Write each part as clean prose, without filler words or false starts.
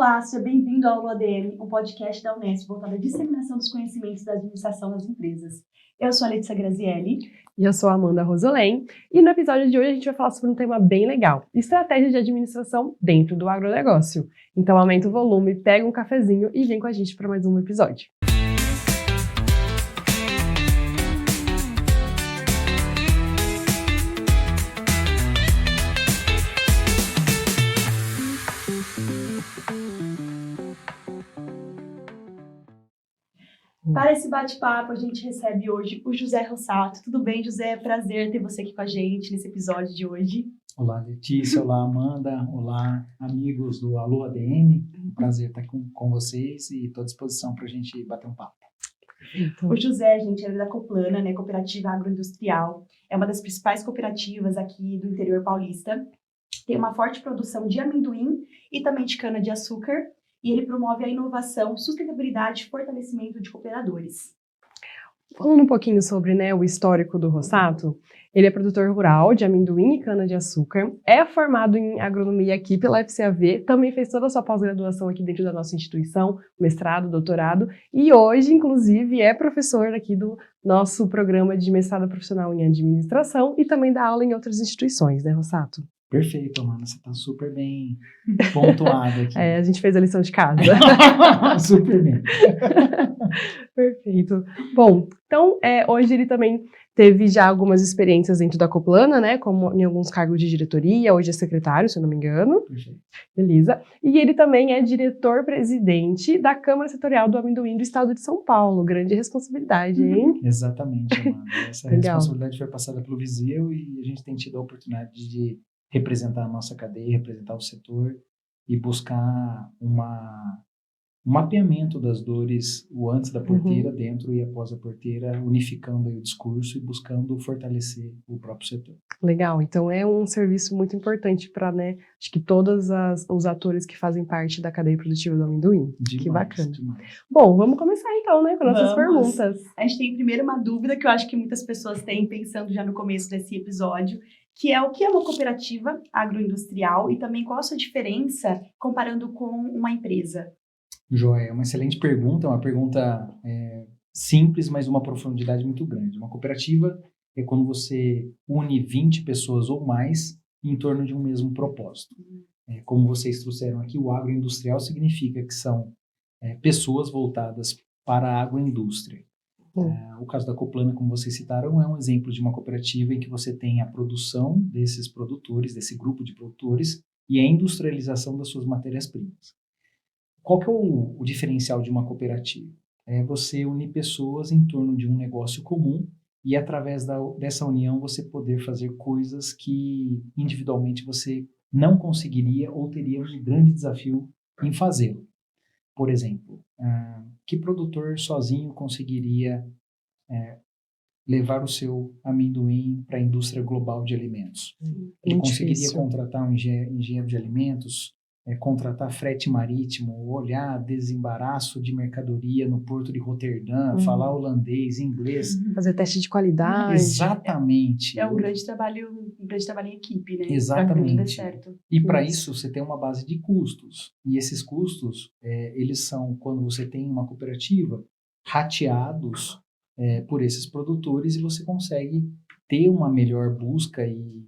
Olá, seja bem-vindo ao ADM, um podcast da Unesp voltado à disseminação dos conhecimentos da administração nas empresas. Eu sou a Letícia Grazielli. E eu sou a Amanda Rosolém. E no episódio de hoje a gente vai falar sobre um tema bem legal: estratégia de administração dentro do agronegócio. Então aumenta o volume, pega um cafezinho e vem com a gente para mais um episódio. Para esse bate-papo, a gente recebe hoje o José Rossato. Tudo bem, José? Prazer ter você aqui com a gente nesse episódio de hoje. Olá, Letícia. Olá, Amanda. Olá, amigos do Alô ADM. Prazer estar com vocês e estou à disposição para a gente bater um papo. O José, gente, é da Coplana, né? Cooperativa Agroindustrial. É uma das principais cooperativas aqui do interior paulista. Tem uma forte produção de amendoim e também de cana-de-açúcar. E ele promove a inovação, sustentabilidade e fortalecimento de cooperadores. Falando um pouquinho sobre o histórico do Rossato, ele é produtor rural de amendoim e cana-de-açúcar, é formado em agronomia aqui pela FCAV, também fez toda a sua pós-graduação aqui dentro da nossa instituição, mestrado, doutorado, e hoje, inclusive, é professor aqui do nosso programa de mestrado profissional em administração e também dá aula em outras instituições, né, Rossato? Perfeito, Amanda. Você está super bem pontuada aqui. A gente fez a lição de casa. Super bem. Perfeito. Bom, então, hoje ele também teve já algumas experiências dentro da Coplana, né, como em alguns cargos de diretoria, hoje é secretário, se eu não me engano. Perfeito. Beleza. E ele também é diretor-presidente da Câmara Setorial do Amendoim do Estado de São Paulo. Grande responsabilidade, hein? Exatamente, Amanda. Essa Legal. responsabilidade foi passada pelo Viseu e a gente tem tido a oportunidade de representar a nossa cadeia, representar o setor e buscar um mapeamento das dores, o antes da porteira, dentro e após a porteira, unificando aí o discurso e buscando fortalecer o próprio setor. Legal, então é um serviço muito importante para, acho que todos os atores que fazem parte da cadeia produtiva do amendoim. Demais, que bacana. Demais. Bom, vamos começar então, com nossas perguntas. A gente tem primeiro uma dúvida que eu acho que muitas pessoas têm pensando já no começo desse episódio, que é o que é uma cooperativa agroindustrial e também qual a sua diferença comparando com uma empresa? Joia, é uma excelente pergunta, uma pergunta simples, mas uma profundidade muito grande. Uma cooperativa é quando você une 20 pessoas ou mais em torno de um mesmo propósito. Como vocês trouxeram aqui, o agroindustrial significa que são pessoas voltadas para a agroindústria. O caso da Coplana, como vocês citaram, é um exemplo de uma cooperativa em que você tem a produção desses produtores, desse grupo de produtores, e a industrialização das suas matérias-primas. Qual que é o diferencial de uma cooperativa? É você unir pessoas em torno de um negócio comum e, através dessa união, você poder fazer coisas que, individualmente, você não conseguiria ou teria um grande desafio em fazê-lo. Por exemplo, que produtor sozinho conseguiria levar o seu amendoim para a indústria global de alimentos? Ele conseguiria contratar um engenheiro de alimentos, contratar frete marítimo, olhar desembaraço de mercadoria no porto de Roterdã, falar holandês, inglês. Fazer teste de qualidade. Exatamente. É um grande trabalho em equipe, né? Exatamente. Para que certo. E para isso você tem uma base de custos. E esses custos, eles são, quando você tem uma cooperativa, rateados por esses produtores e você consegue ter uma melhor busca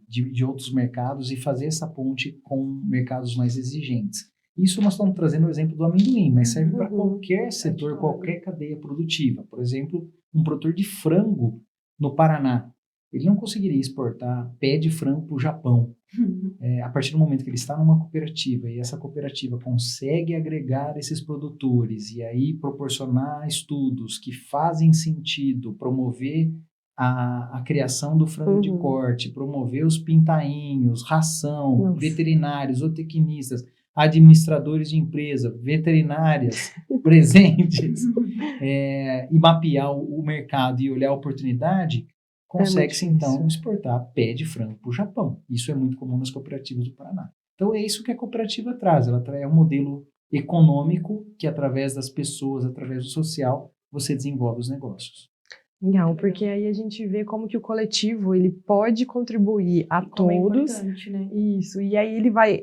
de outros mercados e fazer essa ponte com mercados mais exigentes. Isso nós estamos trazendo o exemplo do amendoim, mas serve para qualquer setor, qualquer cadeia produtiva. Por exemplo, um produtor de frango no Paraná, ele não conseguiria exportar pé de frango para o Japão. A partir do momento que ele está numa cooperativa e essa cooperativa consegue agregar esses produtores e aí proporcionar estudos que fazem sentido, promover a criação do frango de corte, promover os pintainhos, ração, veterinários, zootecnistas, administradores de empresa, veterinárias presentes, e mapear o mercado e olhar a oportunidade, consegue-se então exportar pé de frango para o Japão. Isso é muito comum nas cooperativas do Paraná. Então é isso que a cooperativa traz, ela é um modelo econômico que através das pessoas, através do social, você desenvolve os negócios. Legal, porque aí a gente vê como que o coletivo ele pode contribuir a todos. É importante, né? Isso, e aí ele vai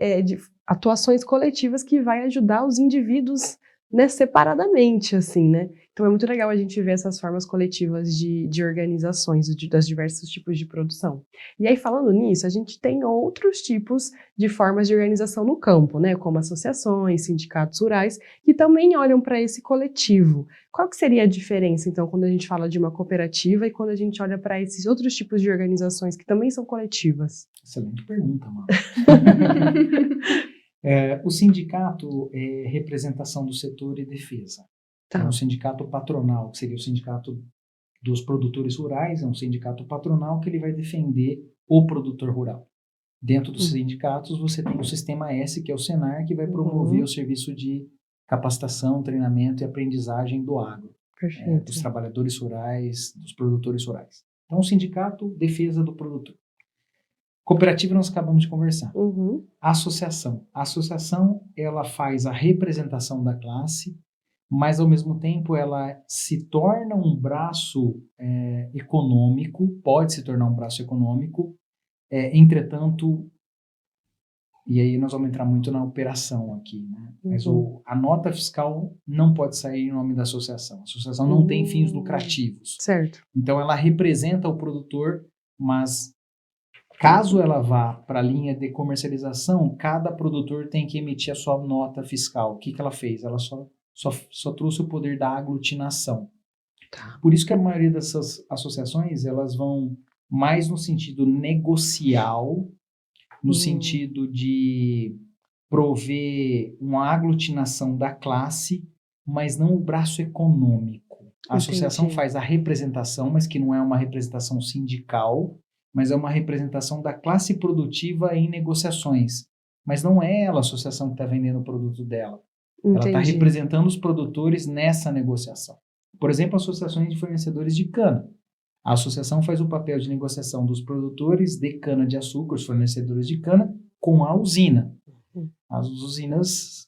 atuações coletivas que vai ajudar os indivíduos, né, separadamente, assim, né? Então é muito legal a gente ver essas formas coletivas de organizações, das diversos tipos de produção. E aí, falando nisso, a gente tem outros tipos de formas de organização no campo, né? Como associações, sindicatos rurais, que também olham para esse coletivo. Qual que seria a diferença, então, quando a gente fala de uma cooperativa e quando a gente olha para esses outros tipos de organizações que também são coletivas? Excelente pergunta, mano. O sindicato é representação do setor e defesa. Tá. É um sindicato patronal, que seria o sindicato dos produtores rurais, é um sindicato patronal que ele vai defender o produtor rural. Dentro dos sindicatos, você tem o Sistema S, que é o Senar, que vai promover o serviço de capacitação, treinamento e aprendizagem do agro. Perfeito. Dos trabalhadores rurais, dos produtores rurais. Então, o sindicato, defesa do produtor. Cooperativa, nós acabamos de conversar. Associação. A associação, ela faz a representação da classe, mas, ao mesmo tempo, ela se torna um braço econômico, pode se tornar um braço econômico, entretanto, e aí nós vamos entrar muito na operação aqui, né? Mas a nota fiscal não pode sair em nome da associação. A associação não tem fins lucrativos. Certo. Então, ela representa o produtor, mas caso ela vá para a linha de comercialização, cada produtor tem que emitir a sua nota fiscal. O que ela fez? Ela só trouxe o poder da aglutinação. Tá. Por isso que a maioria dessas associações, elas vão mais no sentido negocial, no sentido de prover uma aglutinação da classe, mas não o braço econômico. A associação faz a representação, mas que não é uma representação sindical, mas é uma representação da classe produtiva em negociações. Mas não é ela a associação que está vendendo o produto dela. Ela está representando os produtores nessa negociação. Por exemplo, associações de fornecedores de cana. A associação faz o papel de negociação dos produtores de cana-de-açúcar, os fornecedores de cana, com a usina. As usinas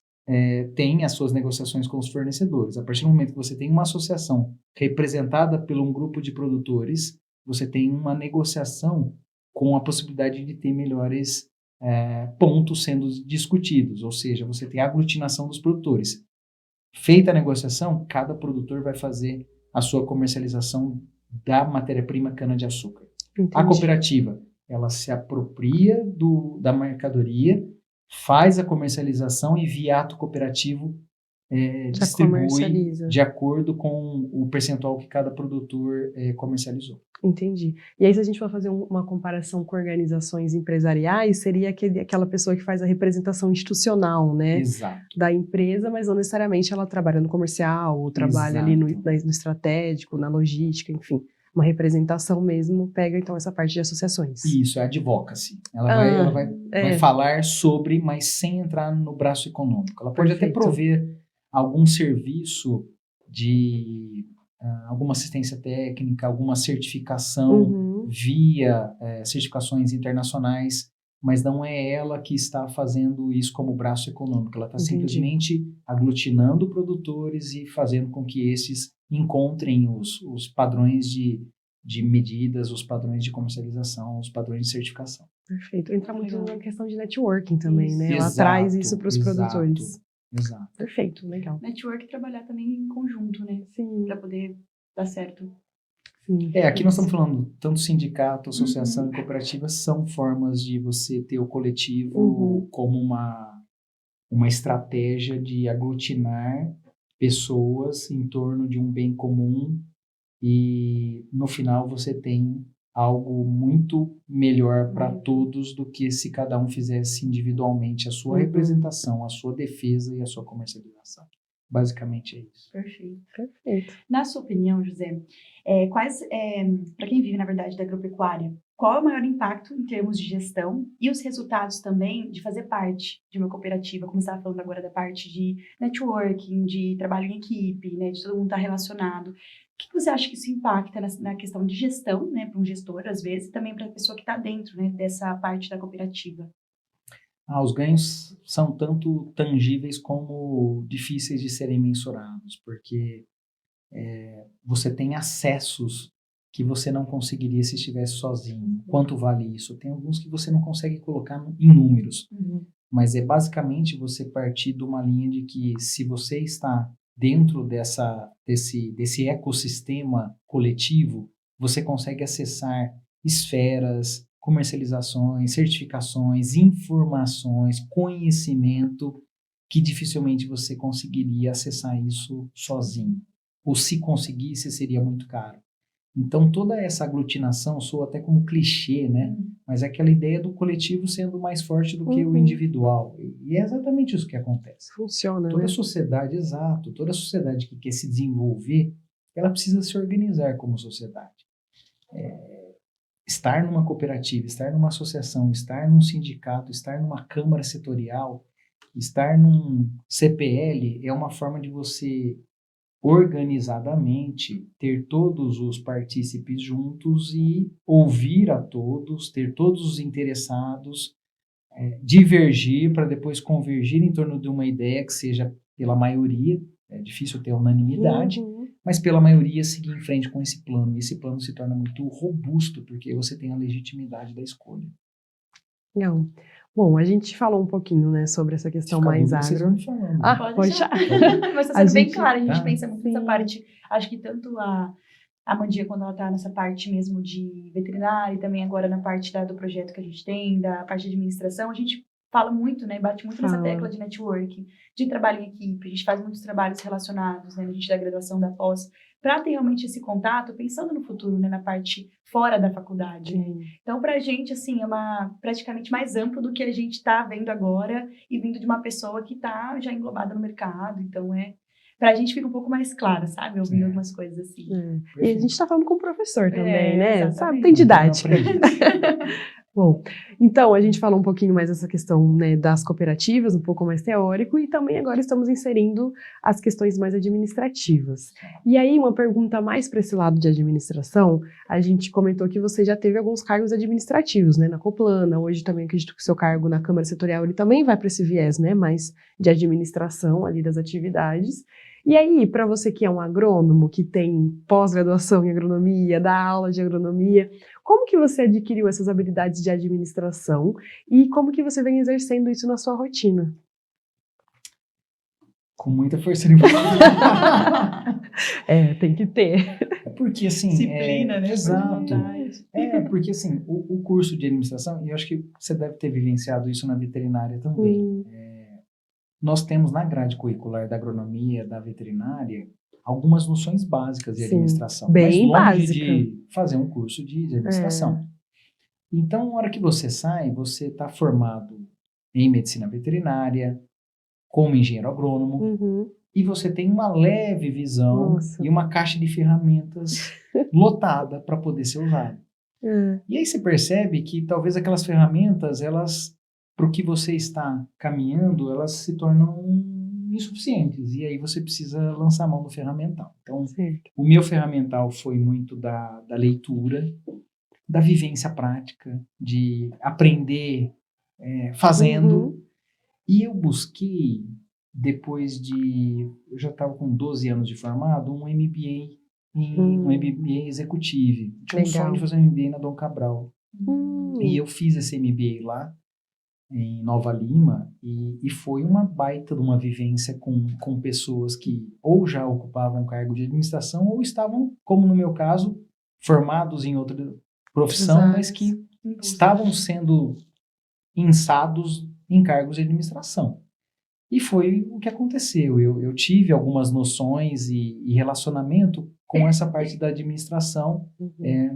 têm as suas negociações com os fornecedores. A partir do momento que você tem uma associação representada por um grupo de produtores, você tem uma negociação com a possibilidade de ter melhores pontos sendo discutidos, ou seja, você tem a aglutinação dos produtores. Feita a negociação, cada produtor vai fazer a sua comercialização da matéria-prima cana-de-açúcar. A cooperativa, ela se apropria da mercadoria, faz a comercialização e via ato cooperativo distribui de acordo com o percentual que cada produtor comercializou. Entendi. E aí, se a gente for fazer uma comparação com organizações empresariais, seria aquela pessoa que faz a representação institucional, né? Exato. Da empresa, mas não necessariamente ela trabalha no comercial, ou trabalha ali no estratégico, na logística, enfim. Uma representação mesmo, pega então essa parte de associações. Isso, é advocacy. Ela vai falar sobre, mas sem entrar no braço econômico. Ela pode até prover algum serviço de alguma assistência técnica, alguma certificação via certificações internacionais, mas não é ela que está fazendo isso como braço econômico. Ela está simplesmente aglutinando produtores e fazendo com que esses encontrem os padrões de medidas, os padrões de comercialização, os padrões de certificação. Perfeito. Entra muito na questão de networking também, né? Ela traz isso para os produtores. Exato. Perfeito, legal. Network trabalhar também em conjunto, né? Sim. Para poder dar certo. Sim. Aqui nós estamos falando, tanto sindicato, associação e cooperativa são formas de você ter o coletivo como uma estratégia de aglutinar pessoas em torno de um bem comum e no final você tem algo muito melhor para todos do que se cada um fizesse individualmente a sua representação, a sua defesa e a sua comercialização. Basicamente é isso. Perfeito. Na sua opinião, José, para quem vive, na verdade, da agropecuária, qual é o maior impacto em termos de gestão e os resultados também de fazer parte de uma cooperativa, como você estava falando agora da parte de networking, de trabalho em equipe, né, de todo mundo estar relacionado. O que você acha que isso impacta na questão de gestão, né, para um gestor, às vezes, e também para a pessoa que está dentro, né, dessa parte da cooperativa? Os ganhos são tanto tangíveis como difíceis de serem mensurados, porque você tem acessos que você não conseguiria se estivesse sozinho. Quanto vale isso? Tem alguns que você não consegue colocar em números, mas é basicamente você partir de uma linha de que se você está dentro desse ecossistema coletivo, você consegue acessar esferas, comercializações, certificações, informações, conhecimento, que dificilmente você conseguiria acessar isso sozinho. Ou se conseguisse, seria muito caro. Então, toda essa aglutinação soa até como clichê, né? Mas é aquela ideia do coletivo sendo mais forte do que o individual. E é exatamente isso que acontece. Funciona, Toda né? sociedade, exato, toda sociedade que quer se desenvolver, ela precisa se organizar como sociedade. Estar numa cooperativa, estar numa associação, estar num sindicato, estar numa câmara setorial, estar num CPL é uma forma de você organizadamente ter todos os partícipes juntos e ouvir a todos, ter todos os interessados, divergir para depois convergir em torno de uma ideia que seja pela maioria, é difícil ter unanimidade, mas pela maioria seguir em frente com esse plano. E esse plano se torna muito robusto, porque você tem a legitimidade da escolha. Não. Bom, a gente falou um pouquinho, né, sobre essa questão Fica mais dúvida, vocês vão agro. me falando. Ah, Pode pode deixar. deixar. Mas tá A sendo bem gente- claro, a gente tá. pensa muito nessa Sim. parte. Acho que tanto a Mandia, quando ela tá nessa parte mesmo de veterinária, e também agora na parte do projeto que a gente tem, da parte de administração, a gente fala muito, né, bate muito nessa Fala. tecla de network, de trabalho em equipe. A gente faz muitos trabalhos relacionados, né, a gente da graduação, da pós, para ter realmente esse contato, pensando no futuro, né, na parte fora da faculdade. Né? Sim. Então, pra gente, assim, é praticamente mais amplo do que a gente tá vendo agora e vindo de uma pessoa que tá já englobada no mercado. Então, pra gente fica um pouco mais claro, sabe? Ouvindo algumas coisas assim. E a gente tá falando com o professor também, né? Exatamente. Sabe, tem didática. Aprendiz. Bom, então a gente falou um pouquinho mais dessa questão, né, das cooperativas, um pouco mais teórico, e também agora estamos inserindo as questões mais administrativas. E aí, uma pergunta mais para esse lado de administração, a gente comentou que você já teve alguns cargos administrativos, né, na Coplana, hoje também acredito que o seu cargo na Câmara Setorial, ele também vai para esse viés, né, mais de administração ali das atividades. E aí, para você que é um agrônomo, que tem pós-graduação em agronomia, dá aula de agronomia, como que você adquiriu essas habilidades de administração e como que você vem exercendo isso na sua rotina? Com muita força de vontade. Tem que ter. É porque, assim... Disciplina, né? Exato. Porque, assim, o curso de administração, e eu acho que você deve ter vivenciado isso na veterinária também. Nós temos na grade curricular da agronomia, da veterinária, algumas noções básicas de administração. Bem mas longe básica. de fazer um curso de administração. Então, na hora que você sai, você está formado em medicina veterinária, como engenheiro agrônomo, e você tem uma leve visão e uma caixa de ferramentas lotada para poder ser usada. E aí você percebe que talvez aquelas ferramentas, para o que você está caminhando, elas se tornam insuficientes. E aí você precisa lançar a mão do ferramental. Então, o meu ferramental foi muito da leitura, da vivência prática, de aprender fazendo. E eu busquei, depois eu já estava com 12 anos de formado, um MBA, um MBA executivo. Tinha um sonho de fazer um MBA na Dom Cabral. E eu fiz esse MBA lá, em Nova Lima, e foi uma baita de uma vivência com pessoas que ou já ocupavam cargo de administração ou estavam, como no meu caso, formados em outra profissão, mas que estavam sendo insados em cargos de administração. E foi o que aconteceu. Eu tive algumas noções e relacionamento com essa parte da administração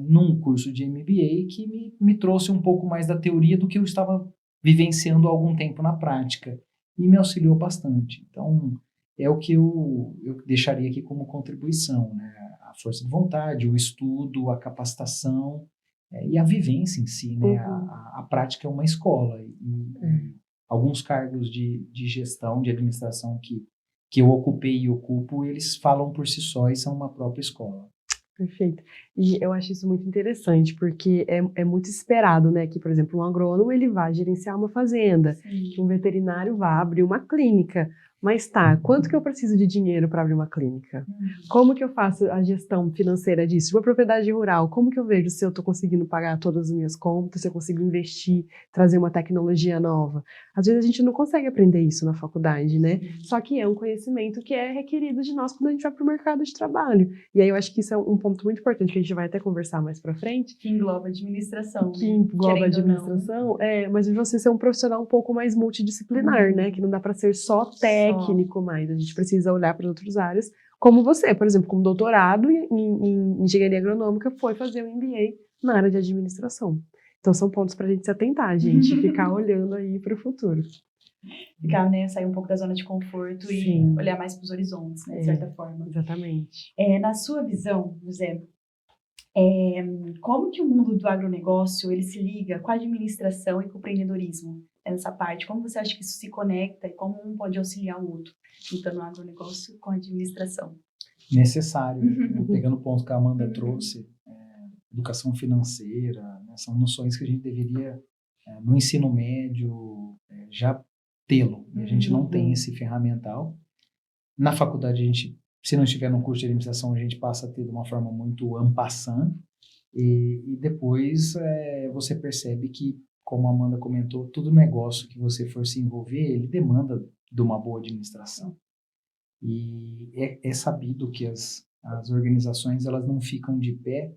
num curso de MBA que me trouxe um pouco mais da teoria do que eu estava vivenciando há algum tempo na prática. E me auxiliou bastante. Então, é o que eu deixaria aqui como contribuição, né? A força de vontade, o estudo, a capacitação e a vivência em si, né? A prática é uma escola. E alguns cargos de gestão, de administração que eu ocupei e ocupo, eles falam por si só e são uma própria escola. Perfeito. E eu acho isso muito interessante, porque é muito esperado, né, que, por exemplo, um agrônomo, ele vai gerenciar uma fazenda, que um veterinário vá abrir uma clínica, Mas tá, quanto que eu preciso de dinheiro para abrir uma clínica? Como que eu faço a gestão financeira disso? De uma propriedade rural, como que eu vejo se eu estou conseguindo pagar todas as minhas contas, se eu consigo investir, trazer uma tecnologia nova? Às vezes a gente não consegue aprender isso na faculdade, né? Só que é um conhecimento que é requerido de nós quando a gente vai para o mercado de trabalho. E aí eu acho que isso é um ponto muito importante que a gente vai até conversar mais para frente. Que engloba administração. Que engloba a administração, mas você ser um profissional um pouco mais multidisciplinar, né? Que não dá para ser só técnico mais. A gente precisa olhar para outras áreas, como você, por exemplo, com doutorado em engenharia agronômica, foi fazer um MBA na área de administração. Então são pontos para a gente se atentar, gente, ficar olhando aí para o futuro. Ficar, né, sair um pouco da zona de conforto Sim. e olhar mais para os horizontes, né, de certa forma. Exatamente. Na sua visão, José, como que o mundo do agronegócio ele se liga com a administração e com o empreendedorismo nessa parte? Como você acha que isso se conecta e como um pode auxiliar o outro, juntando o agronegócio com a administração? Necessário. Pegando o ponto que a Amanda trouxe, educação financeira, né, são noções que a gente deveria, no ensino médio, já tê-lo. E a gente não tem esse ferramental. Na faculdade, a gente, se não estiver no curso de administração, a gente passa a ter de uma forma muito en passant. E depois você percebe que, como a Amanda comentou, todo negócio que você for se envolver, ele demanda de uma boa administração. E é sabido que as organizações elas não ficam de pé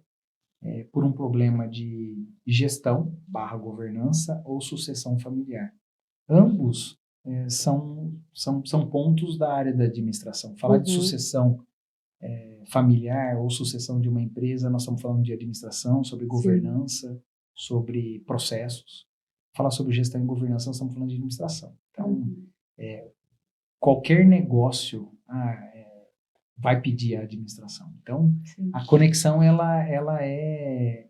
por um problema de gestão / governança ou sucessão familiar. Ambos são pontos da área da administração. Falar de sucessão familiar ou sucessão de uma empresa, nós estamos falando de administração, sobre governança, sobre processos. Falar sobre gestão e governança, nós estamos falando de administração. Então, qualquer negócio vai pedir a administração. Então, a conexão ela é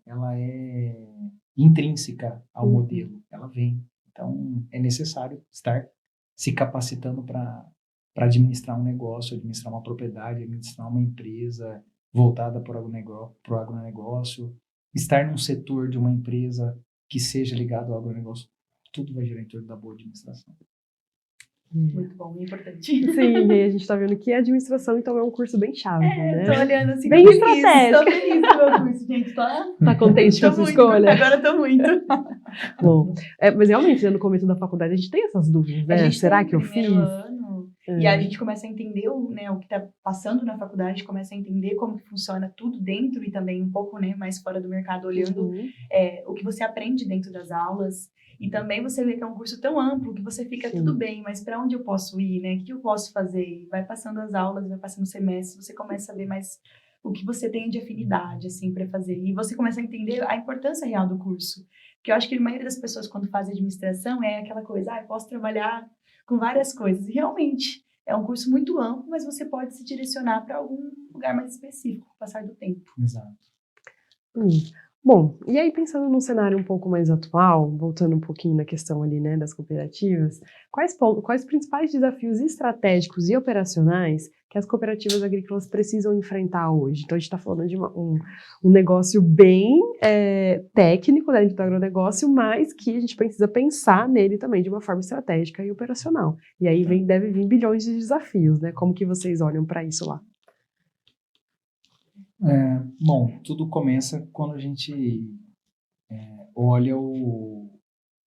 intrínseca ao modelo, ela vem. Então, é necessário estar se capacitando para administrar um negócio, administrar uma propriedade, administrar uma empresa voltada para o agronegócio, estar num setor de uma empresa que seja ligado ao agronegócio, tudo vai girar em torno da boa administração. Muito bom, importante. Sim, e aí a gente tá vendo que a administração, então, é um curso bem chave, né? Tô olhando assim, bem estratégico. Tô feliz com o meu curso, gente. Tá contente com a sua escolha? Agora tô muito. Bom, mas realmente, né, no começo da faculdade, a gente tem essas dúvidas, né? Será que eu fiz? Ano, e a gente começa a entender o que tá passando na faculdade, começa a entender como que funciona tudo dentro e também um pouco, né, mais fora do mercado, olhando o que você aprende dentro das aulas. E também você vê que é um curso tão amplo que você fica tudo bem, mas para onde eu posso ir, né? O que eu posso fazer? E vai passando as aulas, vai passando o semestre, você começa a ver mais o que você tem de afinidade, assim, para fazer. E você começa a entender a importância real do curso. Porque eu acho que a maioria das pessoas, quando faz administração, é aquela coisa, eu posso trabalhar com várias coisas. E realmente, é um curso muito amplo, mas você pode se direcionar para algum lugar mais específico com o passar do tempo. Exato. Bom, e aí pensando num cenário um pouco mais atual, voltando um pouquinho na questão ali, né, das cooperativas, quais principais desafios estratégicos e operacionais que as cooperativas agrícolas precisam enfrentar hoje? Então a gente está falando de um negócio bem técnico dentro do agronegócio, mas que a gente precisa pensar nele também de uma forma estratégica e operacional. E aí deve vir bilhões de desafios, né? Como que vocês olham para isso lá? Bom, tudo começa quando a gente olha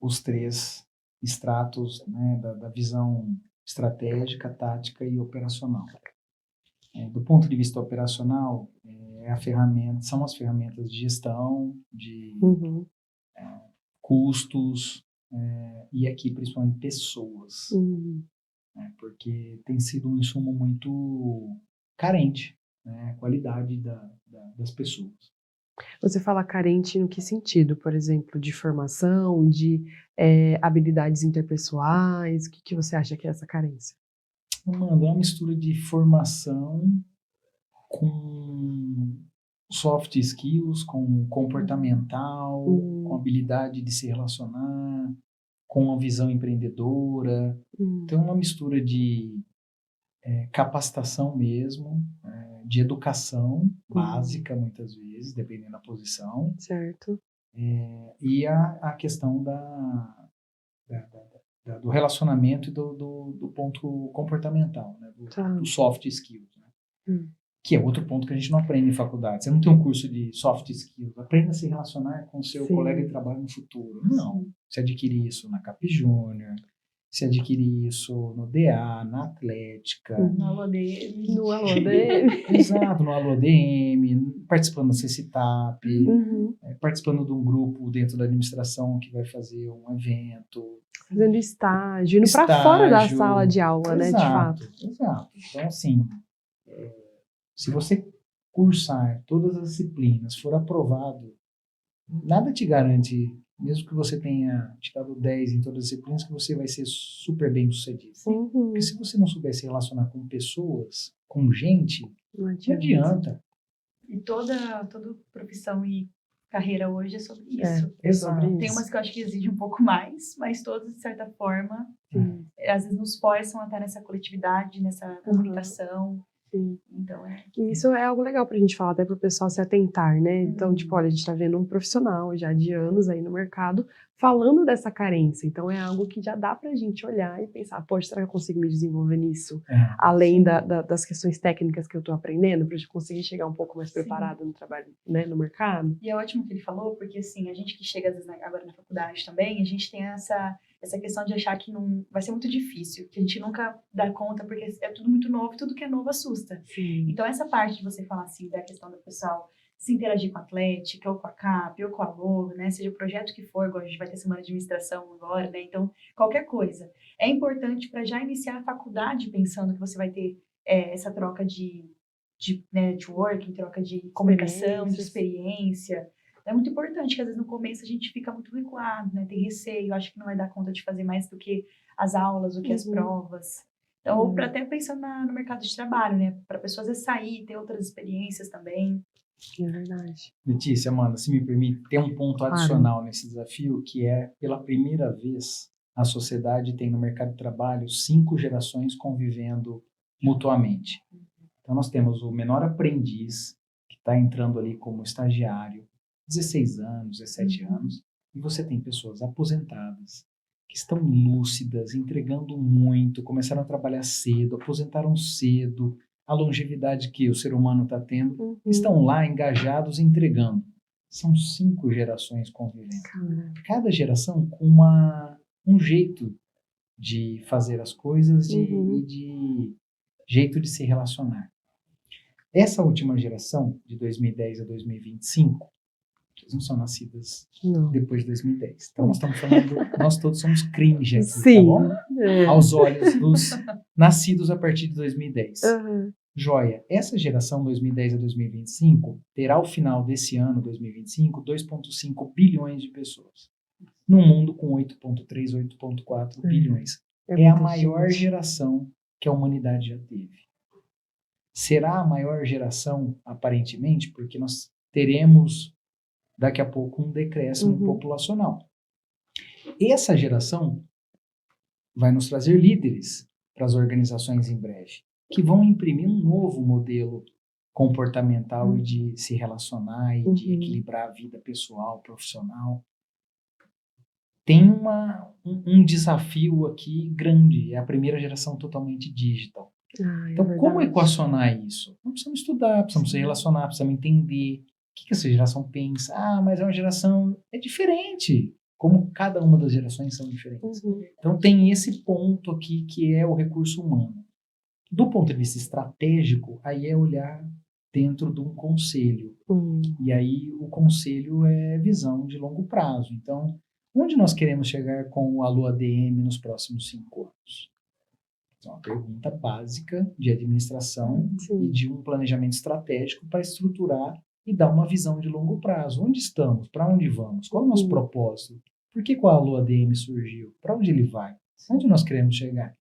os três estratos, né, da visão estratégica, tática e operacional. Do ponto de vista operacional, são as ferramentas de gestão, de custos, e aqui principalmente pessoas, né, porque tem sido um insumo muito carente. A qualidade das pessoas. Você fala carente no que sentido? Por exemplo, de formação, de habilidades interpessoais? O que você acha que é essa carência? Amanda, é uma mistura de formação com soft skills, com comportamental, com habilidade de se relacionar, com uma visão empreendedora. Então, é uma mistura de capacitação mesmo, de educação básica, muitas vezes, dependendo da posição. Certo. E a questão da do relacionamento e do ponto comportamental, né? Tá. Do soft skills, né? Hum. Que é outro ponto que a gente não aprende em faculdade. Você não tem um curso de soft skills. Aprenda a se relacionar com o seu Sim. colega de trabalho no futuro. Não. Você adquire isso na Cap Júnior, você adquire isso no DA, na Atlética. No AlôDM. No AlôDM. Exato, no AlôDM, participando da CECITAP, participando de um grupo dentro da administração que vai fazer um evento. Fazendo estágio, indo para fora da sala de aula, né, de fato. Exato. Então, assim, se você cursar todas as disciplinas, for aprovado, nada te garante, mesmo que você tenha tirado 10 em todas as disciplinas, que você vai ser super bem sucedido. Porque se você não souber se relacionar com pessoas, com gente, não adianta. E toda profissão e carreira hoje é sobre isso. É sobre isso. Tem umas que eu acho que exigem um pouco mais, mas todas, de certa forma, às vezes nos forçam até nessa coletividade, nessa comunicação. Sim. Então, Isso é algo legal pra gente falar, até pro pessoal se atentar, né? Então, tipo, olha, a gente tá vendo um profissional já de anos aí no mercado falando dessa carência. Então, é algo que já dá pra gente olhar e pensar, poxa, será que eu consigo me desenvolver nisso? Além das questões técnicas que eu tô aprendendo, pra gente conseguir chegar um pouco mais preparado no trabalho, né, no mercado. E é ótimo que ele falou, porque, assim, a gente que chega, às vezes, agora na faculdade também, a gente tem essa questão de achar que não vai ser muito difícil, que a gente nunca dá conta, porque é tudo muito novo, e tudo que é novo assusta. Sim. Então, essa parte de você falar, assim, da questão do pessoal se interagir com a Atlética, ou com a CAP, ou com a Alô, né, seja o projeto que for, agora a gente vai ter semana de administração agora, né, então, qualquer coisa. É importante para já iniciar a faculdade pensando que você vai ter essa troca de networking, troca de comunicação, de experiência. É muito importante, que às vezes no começo a gente fica muito vinculado, né? Tem receio, acho que não vai dar conta de fazer mais do que as aulas, do que as provas. Então, ou até pensando no mercado de trabalho, né? Para pessoas sair, ter outras experiências também. É verdade. Letícia, Amanda, se me permite, tem um ponto adicional nesse desafio, que é, pela primeira vez, a sociedade tem no mercado de trabalho 5 gerações convivendo mutuamente. Então, nós temos o menor aprendiz, que está entrando ali como estagiário, 16 anos, 17 anos, e você tem pessoas aposentadas, que estão lúcidas, entregando muito, começaram a trabalhar cedo, aposentaram cedo, a longevidade que o ser humano está tendo, estão lá engajados, entregando. São 5 gerações convivendo. Cada geração com um jeito de fazer as coisas e de jeito de se relacionar. Essa última geração, de 2010 a 2025, eles não são nascidas depois de 2010. Então, nós estamos falando, nós todos somos cringe aqui, tá bom? Aos olhos dos nascidos a partir de 2010. Joia, essa geração 2010 a 2025 terá ao final desse ano, 2025, 2,5 bilhões de pessoas. Num mundo com 8,3, 8,4 bilhões. É a maior geração que a humanidade já teve. Será a maior geração, aparentemente, porque nós teremos daqui a pouco um decréscimo populacional. Essa geração vai nos trazer líderes para as organizações em breve, que vão imprimir um novo modelo comportamental e de se relacionar e de equilibrar a vida pessoal, profissional. Tem um desafio aqui grande, é a primeira geração totalmente digital. Então, como equacionar isso? Nós precisamos estudar, precisamos se relacionar, precisamos entender o que essa geração pensa. Mas é uma geração diferente, como cada uma das gerações são diferentes. Então, tem esse ponto aqui que é o recurso humano. Do ponto de vista estratégico, aí é olhar dentro de um conselho. E aí o conselho é visão de longo prazo. Então, onde nós queremos chegar com o AlôADM nos próximos 5 anos? É uma pergunta básica de administração e de um planejamento estratégico para estruturar e dar uma visão de longo prazo. Onde estamos? Para onde vamos? Qual é o nosso propósito? Por que o AlôADM surgiu? Para onde ele vai? Onde nós queremos chegar?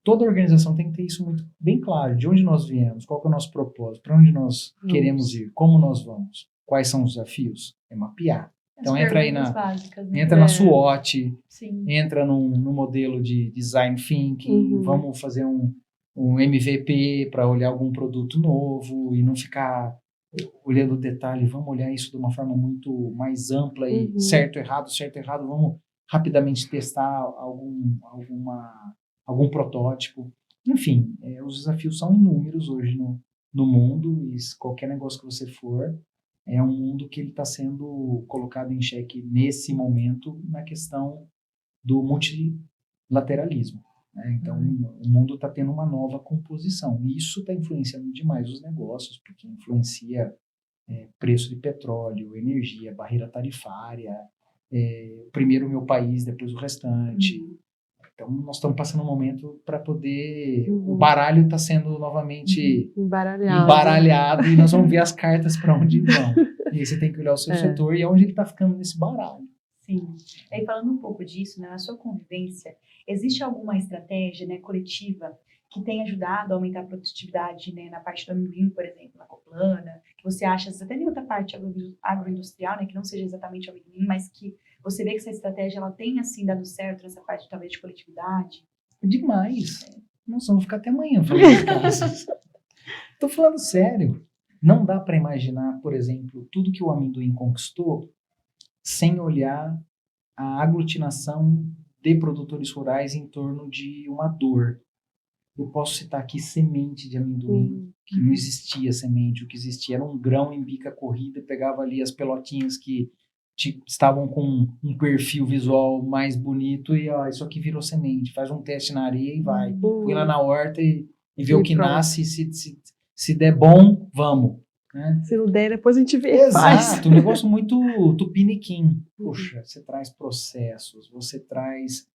Toda organização tem que ter isso muito bem claro. De onde nós viemos? Qual é o nosso propósito? Para onde nós queremos ir? Como nós vamos? Quais são os desafios? É mapear. Então entra aí básicas, né? Entra na SWOT, Sim. entra no modelo de design thinking, vamos fazer um MVP para olhar algum produto novo e não ficar olhando o detalhe, vamos olhar isso de uma forma muito mais ampla e certo, errado, vamos rapidamente testar algum protótipo. Enfim, os desafios são inúmeros hoje no mundo, e qualquer negócio que você for, é um mundo que ele está sendo colocado em xeque nesse momento na questão do multilateralismo. Né? Então, o mundo está tendo uma nova composição. E isso está influenciando demais os negócios, porque influencia preço de petróleo, energia, barreira tarifária, primeiro o meu país, depois o restante. Então, nós estamos passando um momento para poder... O baralho está sendo novamente embaralhado e nós vamos ver as cartas para onde vão. E aí você tem que olhar o seu setor e aonde ele está ficando nesse baralho. Sim. Aí falando um pouco disso, né, na sua convivência, existe alguma estratégia, né, coletiva que tem ajudado a aumentar a produtividade, né, na parte do amendoim, por exemplo, na Coplana, que você acha, até em outra parte agroindustrial, né, que não seja exatamente o amendoim, mas que você vê que essa estratégia ela tem, assim, dado certo nessa parte, talvez, de coletividade? Demais. Nós vamos ficar até amanhã falando de casos. Estou falando sério. Não dá para imaginar, por exemplo, tudo que o amendoim conquistou sem olhar a aglutinação de produtores rurais em torno de uma dor. Eu posso citar aqui semente de amendoim, que não existia semente, o que existia era um grão em bica corrida, pegava ali as pelotinhas que estavam com um perfil visual mais bonito e isso aqui virou semente, faz um teste na areia e vai, põe lá na horta e vê o que nasce, se der bom, vamos. Né? Se não der, depois a gente vê. Exato, um negócio muito tupiniquim. Poxa, você traz processos, você traz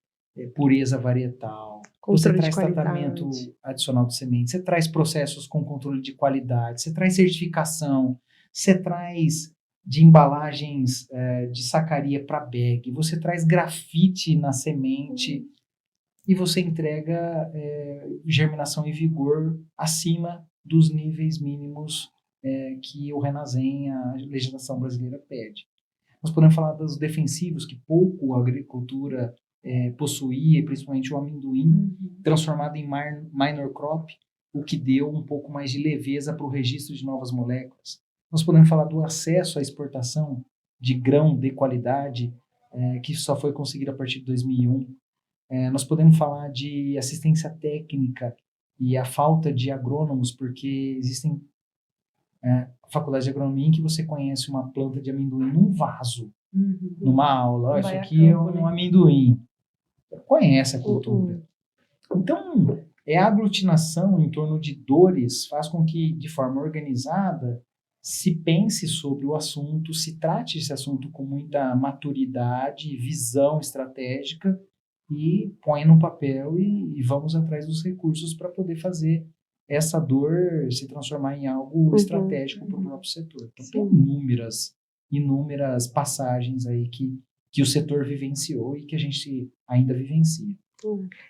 pureza varietal, você traz tratamento adicional de semente, você traz processos com controle de qualidade, você traz certificação, você traz de embalagens de sacaria para bag, você traz grafite na semente e você entrega germinação e vigor acima dos níveis mínimos que o Renasem, a legislação brasileira, pede. Nós podemos falar dos defensivos que pouco a agricultura possuía, principalmente o amendoim, transformado em minor crop, o que deu um pouco mais de leveza para o registro de novas moléculas. Nós podemos falar do acesso à exportação de grão de qualidade, que só foi conseguido a partir de 2001. Nós podemos falar de assistência técnica e a falta de agrônomos, porque existem faculdades de agronomia em que você conhece uma planta de amendoim num vaso, numa aula. Isso aqui é um amendoim. Conhece a cultura. Então, a aglutinação em torno de dores faz com que, de forma organizada, se pense sobre o assunto, se trate esse assunto com muita maturidade, visão estratégica e põe no papel e vamos atrás dos recursos para poder fazer essa dor se transformar em algo estratégico para o próprio setor. Então, tem inúmeras passagens aí que o setor vivenciou e que a gente ainda vivencia.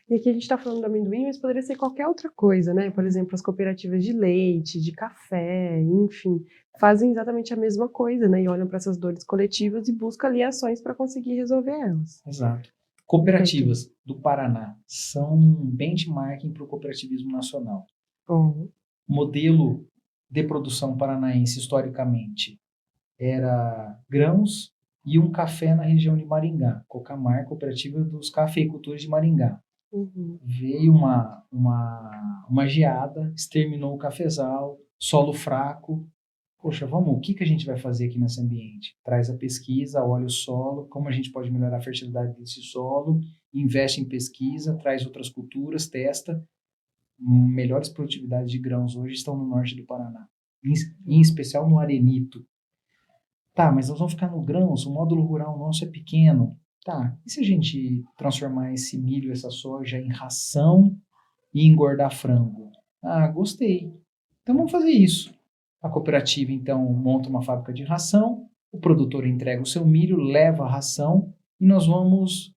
E aqui a gente está falando do amendoim, mas poderia ser qualquer outra coisa, né? Por exemplo, as cooperativas de leite, de café, enfim, fazem exatamente a mesma coisa, né? E olham para essas dores coletivas e buscam ali ações para conseguir resolver elas. Exato. Cooperativas do Paraná são um benchmarking para o cooperativismo nacional. O modelo de produção paranaense, historicamente, era grãos e um café na região de Maringá, Cocamar, Cooperativa dos Cafeicultores de Maringá. Veio uma geada, exterminou o cafezal, solo fraco. Poxa, o que a gente vai fazer aqui nesse ambiente? Traz a pesquisa, olha o solo, como a gente pode melhorar a fertilidade desse solo, investe em pesquisa, traz outras culturas, testa. Melhores produtividades de grãos hoje estão no norte do Paraná, em especial no arenito. Tá, mas nós vamos ficar no grãos, o módulo rural nosso é pequeno. Tá, e se a gente transformar esse milho, essa soja em ração e engordar frango? Ah, gostei. Então vamos fazer isso. A cooperativa, então, monta uma fábrica de ração, o produtor entrega o seu milho, leva a ração e nós vamos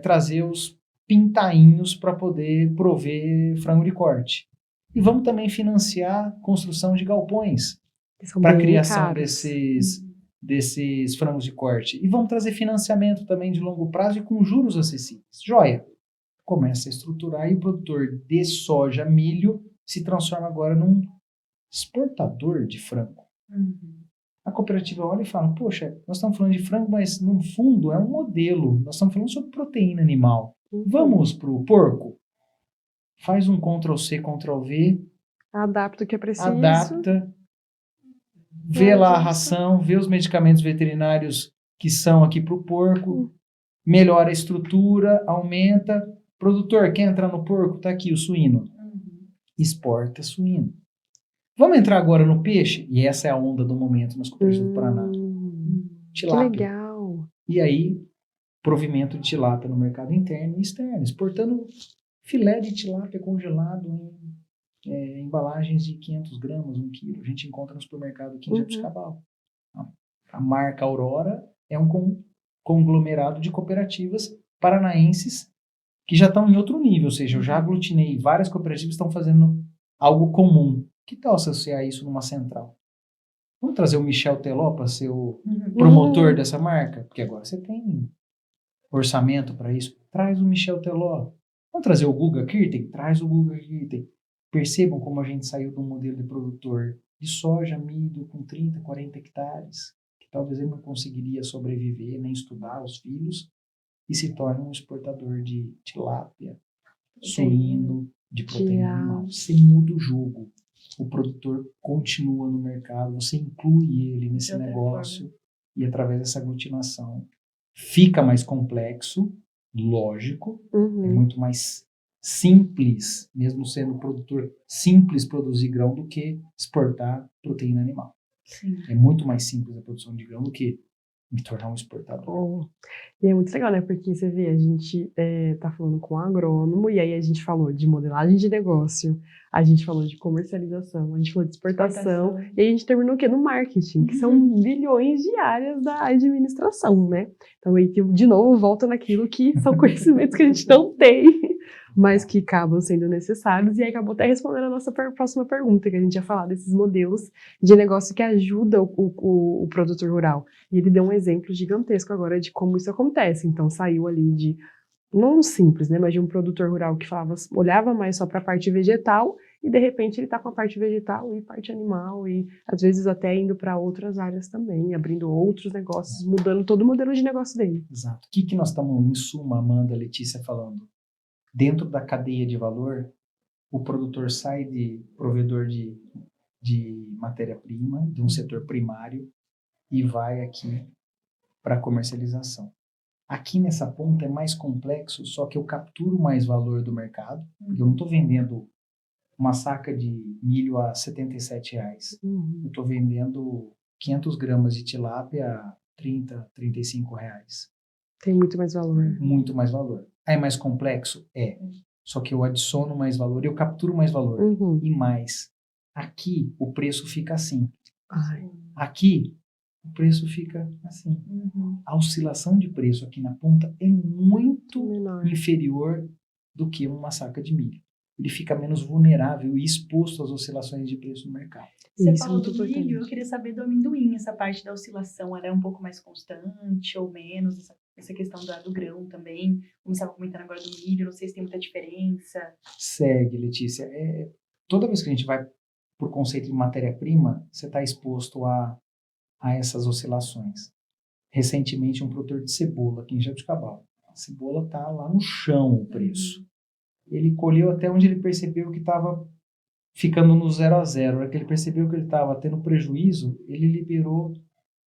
trazer os pintainhos para poder prover frango de corte. E vamos também financiar a construção de galpões para a criação desses frangos de corte. E vamos trazer financiamento também de longo prazo e com juros acessíveis. Joia! Começa a estruturar e o produtor de soja, milho, se transforma agora num exportador de frango. A cooperativa olha e fala, poxa, nós estamos falando de frango, mas no fundo é um modelo. Nós estamos falando sobre proteína animal. Vamos para o porco? Faz um Ctrl+C, Ctrl+V, Adapta o que é preciso. adapta, vê lá a ração, vê os medicamentos veterinários que são aqui para o porco, melhora a estrutura, aumenta. Produtor, quer entrar no porco? Está aqui o suíno. Exporta suíno. Vamos entrar agora no peixe? E essa é a onda do momento nas cooperativas do Paraná. Que Tilápia. legal. E aí, provimento de tilápia no mercado interno e externo, exportando filé de tilápia congelado em embalagens de 500 gramas, 1 quilo. A gente encontra no supermercado aqui em Jabuticabal. A marca Aurora é um conglomerado de cooperativas paranaenses que já estão em outro nível, ou seja, eu já aglutinei várias cooperativas que estão fazendo algo comum. Que tal associar isso numa central? Vamos trazer o Michel Teló para ser o promotor dessa marca? Porque agora você tem orçamento para isso. Traz o Michel Teló. Vamos trazer o Guga Kirten? Traz o Guga Kirten. Percebam como a gente saiu de um modelo de produtor de soja, milho, com 30, 40 hectares, que talvez ele não conseguiria sobreviver, nem estudar os filhos, e se torna um exportador de tilápia, suíno, de proteína animal. Você muda o jogo. O produtor continua no mercado, você inclui ele nesse negócio e através dessa aglutinação fica mais complexo, lógico, é muito mais simples, mesmo sendo produtor simples produzir grão do que exportar proteína animal. Sim. É muito mais simples a produção de grão do que me tornar um exportador. E é muito legal, né? Porque você vê, a gente tá falando com um agrônomo e aí a gente falou de modelagem de negócio, a gente falou de comercialização, a gente falou de exportação e aí a gente terminou o quê? No marketing, que são bilhões de áreas da administração, né? Então aí, de novo, volta naquilo que são conhecimentos que a gente não tem, mas que acabam sendo necessários, e aí acabou até respondendo a nossa próxima pergunta, que a gente ia falar desses modelos de negócio que ajudam o produtor rural. E ele deu um exemplo gigantesco agora de como isso acontece. Então, saiu ali de, não simples, né, mas de um produtor rural que olhava mais só para a parte vegetal, e de repente ele está com a parte vegetal e parte animal, e às vezes até indo para outras áreas também, abrindo outros negócios, mudando todo o modelo de negócio dele. Exato. O que nós estamos, em suma, Amanda, Letícia, falando? Dentro da cadeia de valor, o produtor sai de provedor de matéria-prima, de um setor primário, e vai aqui para a comercialização. Aqui nessa ponta é mais complexo, só que eu capturo mais valor do mercado, porque eu não estou vendendo uma saca de milho a R$ 77. Eu estou vendendo 500 gramas de tilápia a R$ 30, R$ 35. Tem muito mais valor. Muito mais valor. É mais complexo? É. Só que eu adiciono mais valor, eu capturo mais valor. E mais. Aqui, o preço fica assim. Aqui, o preço fica assim. A oscilação de preço aqui na ponta é muito inferior do que uma saca de milho. Ele fica menos vulnerável e exposto às oscilações de preço no mercado. Você falou do milho, eu queria saber do amendoim. Essa parte da oscilação, ela é um pouco mais constante ou menos? Essa questão do grão também. Como você estava comentando agora do milho, não sei se tem muita diferença. Segue, Letícia. Toda vez que a gente vai por conceito de matéria-prima, você está exposto a essas oscilações. Recentemente, um produtor de cebola aqui em Jabuticabal. A cebola está lá no chão o preço. Ele colheu até onde ele percebeu que estava ficando no 0 a 0. Na hora que ele percebeu que ele estava tendo prejuízo, ele liberou o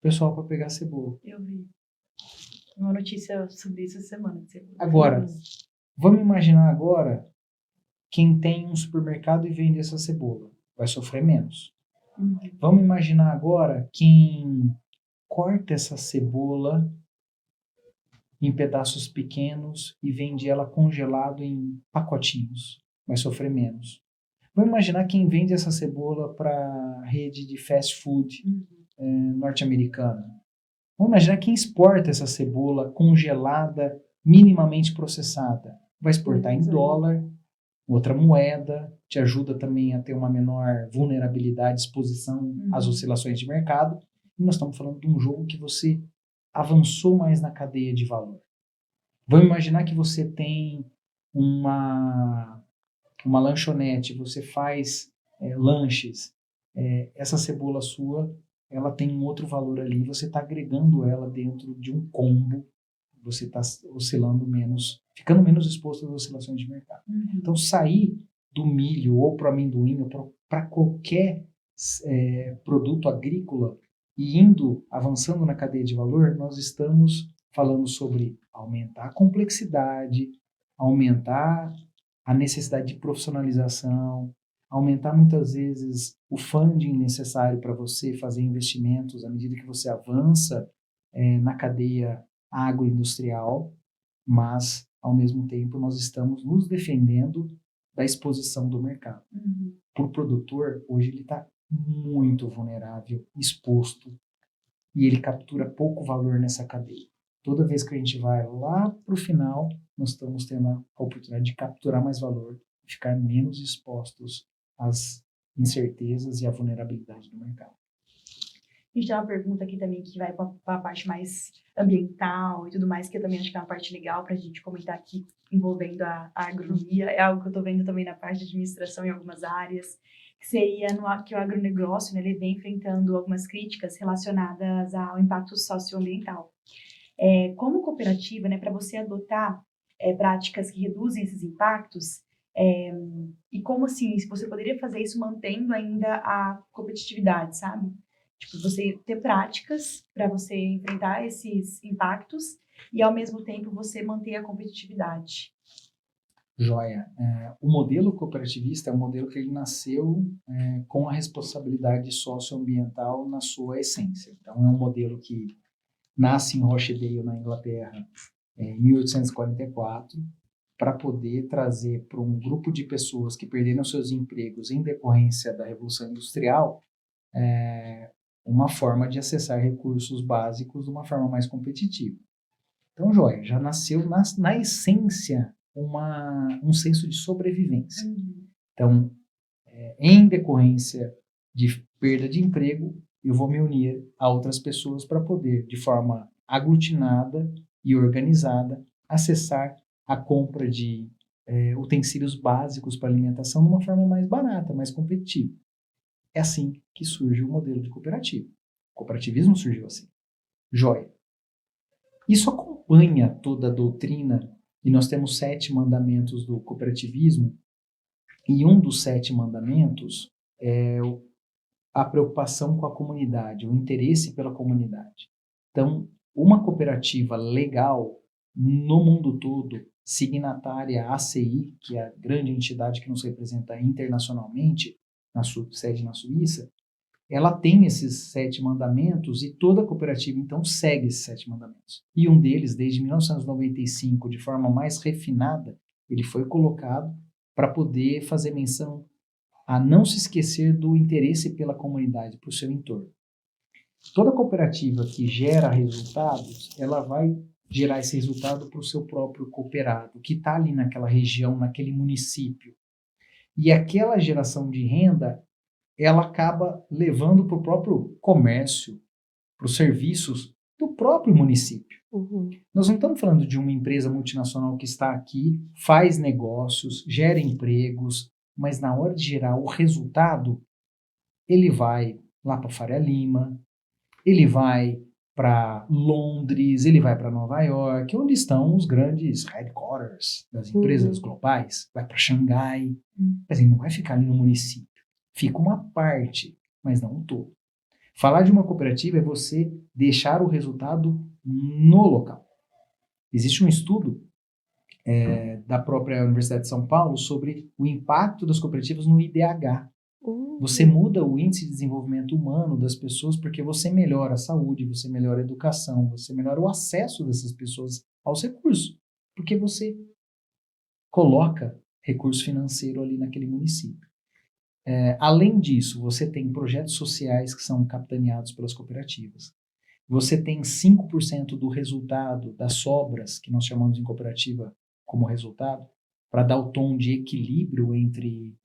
pessoal para pegar a cebola. Eu vi uma notícia sobre isso essa semana. Agora, vamos imaginar agora quem tem um supermercado e vende essa cebola. Vai sofrer menos. Vamos imaginar agora quem corta essa cebola em pedaços pequenos e vende ela congelado em pacotinhos. Vai sofrer menos. Vamos imaginar quem vende essa cebola para rede de fast food norte-americana. Vamos imaginar quem exporta essa cebola congelada, minimamente processada. Vai exportar em dólar, outra moeda, te ajuda também a ter uma menor vulnerabilidade, exposição às oscilações de mercado. E nós estamos falando de um jogo que você avançou mais na cadeia de valor. Vamos imaginar que você tem uma lanchonete, você faz lanches. Essa cebola sua ela tem um outro valor ali, você está agregando ela dentro de um combo, você está oscilando menos, ficando menos exposto às oscilações de mercado. Então, sair do milho ou para o amendoim ou para qualquer produto agrícola e avançando na cadeia de valor, nós estamos falando sobre aumentar a complexidade, aumentar a necessidade de profissionalização, aumentar muitas vezes o funding necessário para você fazer investimentos à medida que você avança na cadeia agroindustrial, mas, ao mesmo tempo, nós estamos nos defendendo da exposição do mercado. Para o produtor, hoje ele está muito vulnerável, exposto, e ele captura pouco valor nessa cadeia. Toda vez que a gente vai lá para o final, nós estamos tendo a oportunidade de capturar mais valor e ficar menos expostos às incertezas e à vulnerabilidade do mercado. A gente tem uma pergunta aqui também que vai para a parte mais ambiental e tudo mais, que eu também acho que é uma parte legal para a gente comentar aqui, envolvendo a agronomia. É algo que eu estou vendo também na parte de administração em algumas áreas, que seria que o agronegócio, né, ele vem enfrentando algumas críticas relacionadas ao impacto socioambiental. Como cooperativa, né, para você adotar práticas que reduzem esses impactos, e como assim, se você poderia fazer isso mantendo ainda a competitividade, sabe? Tipo, você ter práticas para você enfrentar esses impactos e, ao mesmo tempo, você manter a competitividade. Joia. O modelo cooperativista é um modelo que ele nasceu com a responsabilidade socioambiental na sua essência. Então, é um modelo que nasce em Rochdale, na Inglaterra, em 1844, para poder trazer para um grupo de pessoas que perderam seus empregos em decorrência da Revolução Industrial uma forma de acessar recursos básicos de uma forma mais competitiva. Então, joia, já nasceu na essência um senso de sobrevivência. Então, em decorrência de perda de emprego, eu vou me unir a outras pessoas para poder, de forma aglutinada e organizada, acessar a compra de utensílios básicos para alimentação de uma forma mais barata, mais competitiva. É assim que surge o modelo de cooperativa. O cooperativismo surgiu assim. Joia. Isso acompanha toda a doutrina, e nós temos 7 mandamentos do cooperativismo, e um dos 7 mandamentos é a preocupação com a comunidade, o interesse pela comunidade. Então, uma cooperativa legal, no mundo todo, signatária ACI, que é a grande entidade que nos representa internacionalmente, na sua sede na Suíça, ela tem esses 7 mandamentos e toda cooperativa, então, segue esses 7 mandamentos. E um deles, desde 1995, de forma mais refinada, ele foi colocado para poder fazer menção a não se esquecer do interesse pela comunidade, para o seu entorno. Toda cooperativa que gera resultados, ela vai gerar esse resultado para o seu próprio cooperado, que está ali naquela região, naquele município. E aquela geração de renda, ela acaba levando para o próprio comércio, para os serviços do próprio município. Nós não estamos falando de uma empresa multinacional que está aqui, faz negócios, gera empregos, mas na hora de gerar o resultado, ele vai lá para Faria Lima, ele vai para Londres, ele vai para Nova York, onde estão os grandes headquarters das empresas globais, vai para Xangai, mas ele não vai ficar ali no município. Fica uma parte, mas não um todo. Falar de uma cooperativa é você deixar o resultado no local. Existe um estudo da própria Universidade de São Paulo sobre o impacto das cooperativas no IDH. Você muda o índice de desenvolvimento humano das pessoas porque você melhora a saúde, você melhora a educação, você melhora o acesso dessas pessoas aos recursos, porque você coloca recurso financeiro ali naquele município. Além disso, você tem projetos sociais que são capitaneados pelas cooperativas. Você tem 5% do resultado das sobras, que nós chamamos em cooperativa como resultado, para dar o tom de equilíbrio entre...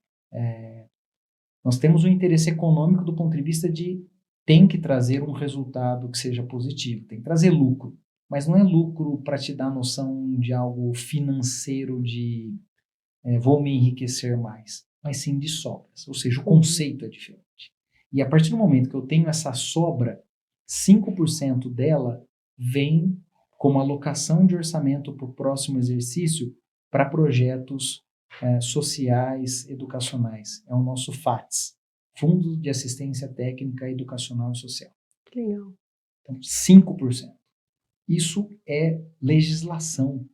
nós temos um interesse econômico do ponto de vista de tem que trazer um resultado que seja positivo, tem que trazer lucro, mas não é lucro para te dar noção de algo financeiro de vou me enriquecer mais, mas sim de sobras, ou seja, o conceito é diferente. E a partir do momento que eu tenho essa sobra, 5% dela vem como alocação de orçamento para o próximo exercício para projetos sociais, educacionais. É o nosso FATS, Fundo de Assistência Técnica Educacional e Social. Que legal. Então, 5%. Isso é legislação.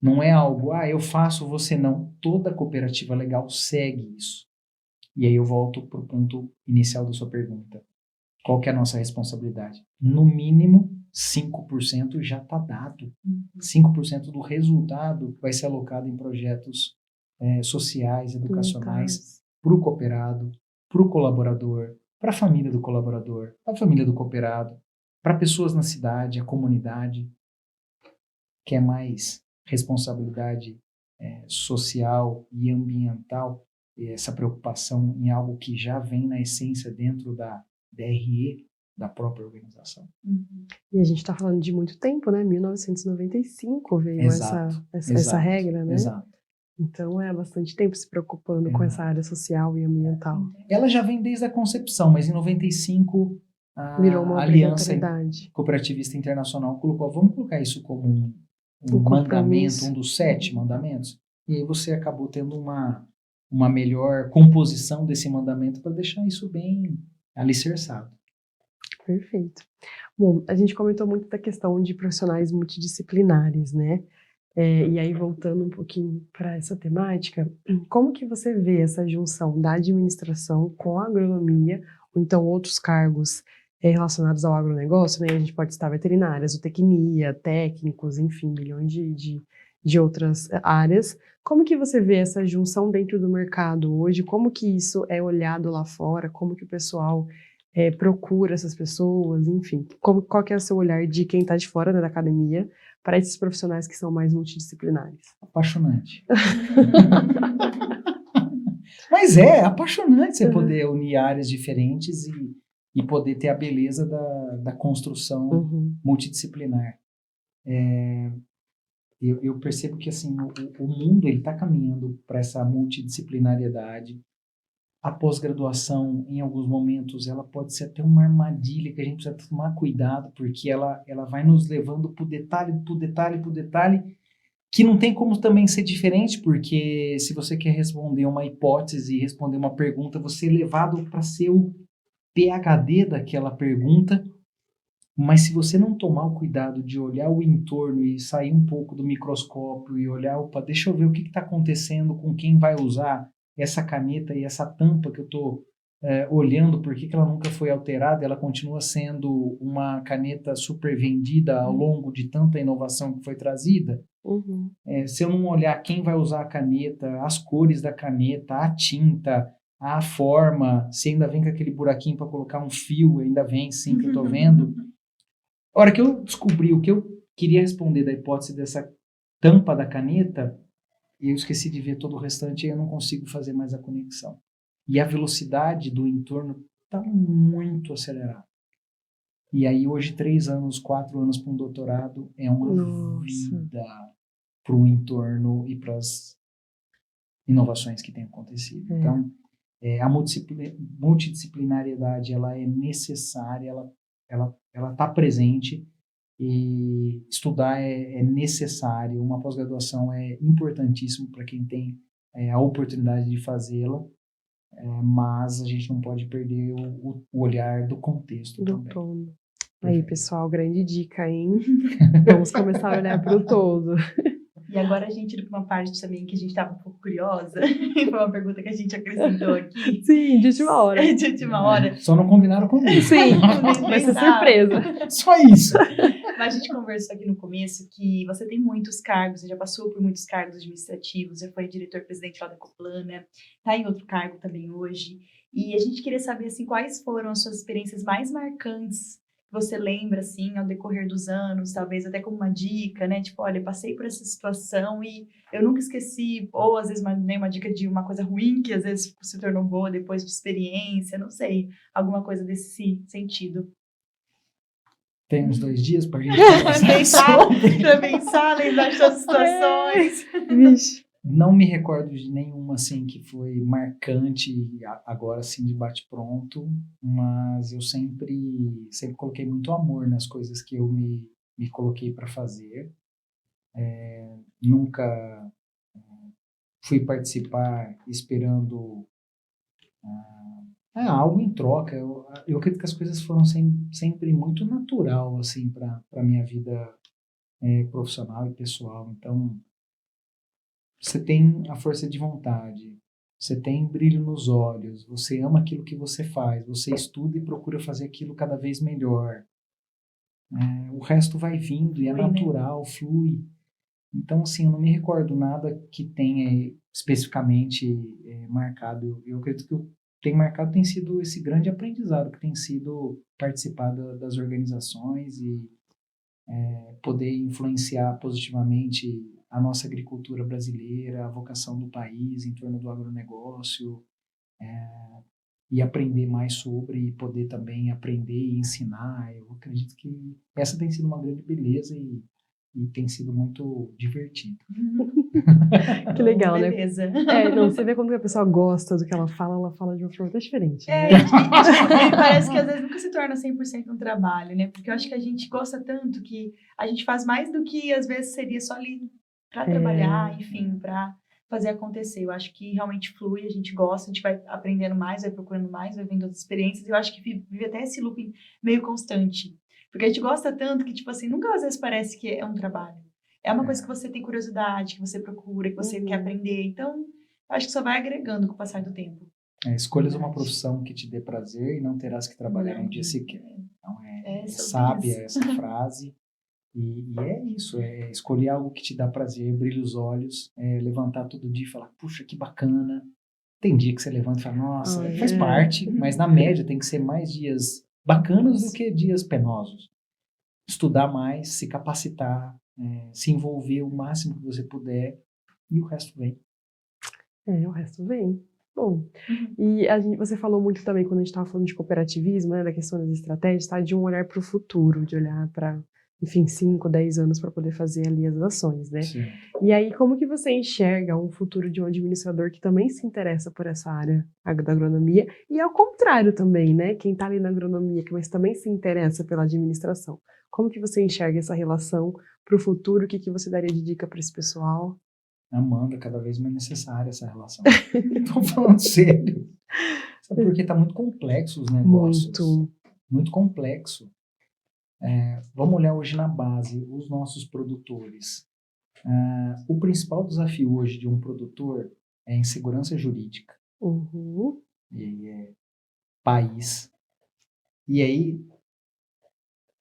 Não é algo, eu faço, você não. Toda cooperativa legal segue isso. E aí eu volto para o ponto inicial da sua pergunta. Qual que é a nossa responsabilidade? No mínimo, 5% já está dado. 5% do resultado vai ser alocado em projetos sociais, educacionais, para o cooperado, para o colaborador, para a família do colaborador, para a família do cooperado, para pessoas na cidade, a comunidade. Quer mais responsabilidade social e ambiental, essa preocupação em algo que já vem na essência dentro da DRE, da própria organização. E a gente está falando de muito tempo, né? 1995 veio essa regra, né? Exato. Então é há bastante tempo se preocupando com essa área social e ambiental. Ela já vem desde a concepção, mas em 95 virou uma a Aliança Cooperativista Internacional colocou, vamos colocar isso como um mandamento, um dos 7 mandamentos, e aí você acabou tendo uma melhor composição desse mandamento para deixar isso bem alicerçado. Perfeito. Bom, a gente comentou muito da questão de profissionais multidisciplinares, né? E aí, voltando um pouquinho para essa temática, como que você vê essa junção da administração com a agronomia, ou então outros cargos relacionados ao agronegócio, né? A gente pode citar veterinárias, zootecnia, técnicos, enfim, milhões de outras áreas. Como que você vê essa junção dentro do mercado hoje? Como que isso é olhado lá fora? Como que o pessoal procura essas pessoas? Enfim, qual que é o seu olhar de quem está de fora, né, da academia para esses profissionais que são mais multidisciplinares? Apaixonante. Mas é apaixonante você poder unir áreas diferentes e poder ter a beleza da construção multidisciplinar. Eu percebo que assim, o mundo está caminhando para essa multidisciplinariedade. A pós-graduação, em alguns momentos, ela pode ser até uma armadilha que a gente precisa tomar cuidado, porque ela vai nos levando para o detalhe, que não tem como também ser diferente, porque se você quer responder uma hipótese, responder uma pergunta, você é levado para ser o PhD daquela pergunta, mas se você não tomar o cuidado de olhar o entorno e sair um pouco do microscópio e olhar, deixa eu ver o que está acontecendo com quem vai usar essa caneta e essa tampa que eu estou olhando, por que ela nunca foi alterada, ela continua sendo uma caneta super vendida ao longo de tanta inovação que foi trazida. Se eu não olhar quem vai usar a caneta, as cores da caneta, a tinta, a forma, se ainda vem com aquele buraquinho para colocar um fio, ainda vem sim, que eu estou vendo. A hora que eu descobri o que eu queria responder da hipótese dessa tampa da caneta, eu esqueci de ver todo o restante e eu não consigo fazer mais a conexão. E a velocidade do entorno está muito acelerada. E aí hoje 3 anos, 4 anos para um doutorado é uma vida para o entorno e para as inovações que têm acontecido. Então, a multidisciplinariedade ela é necessária, ela está presente. E estudar é necessário, uma pós-graduação é importantíssimo para quem tem a oportunidade de fazê-la, mas a gente não pode perder o olhar do contexto também. Todo. Aí, pessoal, grande dica, hein? Vamos começar a olhar para o todo. E agora a gente indo para uma parte também que a gente estava um pouco curiosa, foi uma pergunta que a gente acrescentou aqui. Sim, de última hora. De última hora. Só não combinaram comigo. Sim, vai ser surpresa. Só isso. Mas a gente conversou aqui no começo que você tem muitos cargos, você já passou por muitos cargos administrativos, já foi diretor-presidente lá da Coplana, está em outro cargo também hoje. E a gente queria saber assim, quais foram as suas experiências mais marcantes que você lembra assim, ao decorrer dos anos, talvez até como uma dica, né? Tipo, olha, passei por essa situação e eu nunca esqueci, ou às vezes nem uma dica de uma coisa ruim que às vezes se tornou boa depois de experiência, não sei, alguma coisa desse sentido. Tem uns 2 dias para a gente pensar, lembrar das situações. Vixe. Não me recordo de nenhuma assim que foi marcante agora assim de bate-pronto, mas eu sempre coloquei muito amor nas coisas que eu me coloquei para fazer. Nunca fui participar esperando algo em troca. Eu acredito que as coisas foram sempre muito natural assim para minha vida profissional e pessoal. Então, você tem a força de vontade, você tem brilho nos olhos, você ama aquilo que você faz, você estuda e procura fazer aquilo cada vez melhor. O resto vai vindo e é Flui, né? natural, flui. Então, assim, eu não me recordo nada que tenha especificamente marcado. Eu acredito que o que tem marcado tem sido esse grande aprendizado que tem sido participar das organizações e poder influenciar positivamente a nossa agricultura brasileira, a vocação do país em torno do agronegócio, e aprender mais sobre e poder também aprender e ensinar. Eu acredito que essa tem sido uma grande beleza e tem sido muito divertido. Que legal, né? Beleza. Não, você vê quando a pessoa gosta do que ela fala de uma forma até diferente. Né? E parece que às vezes nunca se torna 100% um trabalho, né? Porque eu acho que a gente gosta tanto que a gente faz mais do que às vezes seria só ali para trabalhar, enfim, para fazer acontecer. Eu acho que realmente flui, a gente gosta, a gente vai aprendendo mais, vai procurando mais, vai vendo outras experiências. Eu acho que vive até esse looping meio constante. Porque a gente gosta tanto que, tipo assim, nunca às vezes parece que é um trabalho. É uma coisa que você tem curiosidade, que você procura, que você quer aprender. Então, eu acho que só vai agregando com o passar do tempo. Escolhas uma profissão que te dê prazer e não terás que trabalhar um dia sequer. Então, é sábia essa frase. E é isso, é escolher algo que te dá prazer, brilha os olhos, levantar todo dia e falar, puxa, que bacana. Tem dia que você levanta e fala, nossa, faz parte, mas na média tem que ser mais dias bacanas do que dias penosos. Estudar mais, se capacitar, se envolver o máximo que você puder e o resto vem. O resto vem. Bom, e você falou muito também, quando a gente estava falando de cooperativismo, né, da questão das estratégias, tá, de um olhar para o futuro, de olhar para, enfim, 5, 10 anos para poder fazer ali as ações, né? Sim. E aí, como que você enxerga um futuro de um administrador que também se interessa por essa área da agronomia, e ao contrário também, né? Quem está ali na agronomia, mas também se interessa pela administração. Como que você enxerga essa relação para o futuro? O que você daria de dica para esse pessoal? Amanda, cada vez mais necessária essa relação. Estou falando sério. Sabe, porque está muito complexo os negócios. Muito complexo. Vamos olhar hoje na base, os nossos produtores. O principal desafio hoje de um produtor é insegurança jurídica. E é país. E aí,